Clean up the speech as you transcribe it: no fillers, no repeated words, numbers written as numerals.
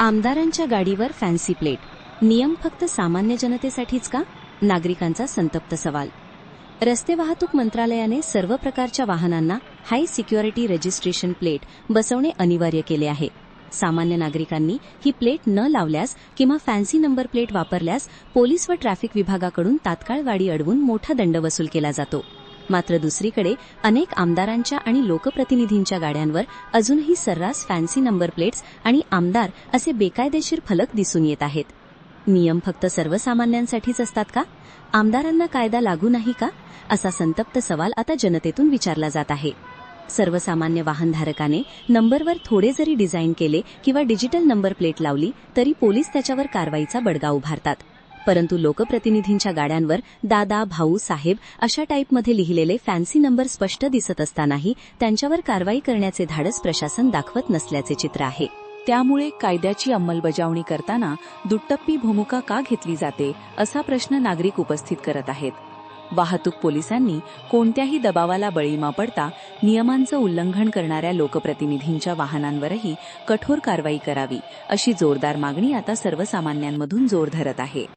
आमदारांच्या गाडीवर fancy plate, नियम फक्त सामान्य जनतेसाठीच का? नागरिकांचा संतप्त सवाल. रस्ते वाहतूक मंत्रालयाने सर्व प्रकारच्या वाहनांना हाय सिक्युरिटी रजिस्ट्रेशन प्लेट बसवणे अनिवार्य केले आहे. सामान्य नागरिकांनी ही प्लेट न लावल्यास किंवा फॅन्सी नंबर प्लेट वापरल्यास पोलीस व ट्रॅफिक विभागाकडून तात्काळ गाडी अडवून मोठा दंड वसूल केला जातो. मात्र दुसरीकडे अनेक आमदारांच्या आणि लोकप्रतिनिधींच्या गाड्यांवर अजूनही सर्रास फॅन्सी नंबर प्लेट्स आणि आमदार असे बेकायदेशीर फलक दिसून येत आहेत. नियम फक्त सर्वसामान्यांसाठीच असतात का? आमदारांना कायदा लागू नाही का? असा संतप्त सवाल आता जनतेतून विचारला जात आहे. सर्वसामान्य वाहनधारकाने नंबरवर थोडे जरी डिझाईन केले किंवा डिजिटल नंबर प्लेट लावली तरी पोलीस त्याच्यावर कारवाईचा बडगा उभारतात. परंतु लोकप्रतिनिधींच्या गाड्यांवर दादा, भाऊ, साहेब अशा टाईपमध्ये लिहिलेले फॅन्सी नंबर स्पष्ट दिसत असतानाही त्यांच्यावर कारवाई करण्याचे धाडस प्रशासन दाखवत नसल्याचे चित्र आहे. त्यामुळे कायद्याची अंमलबजावणी करताना दुट्टप्पी भूमिका का घेतली जाते असा प्रश्न नागरिक उपस्थित करत आहेत. वाहतूक पोलिसांनी कोणत्याही दबावाला बळी न पडता नियमांचं उल्लंघन करणाऱ्या लोकप्रतिनिधींच्या वाहनांवरही कठोर कारवाई करावी अशी जोरदार मागणी आता सर्वसामान्यांमधून जोर धरत आहे.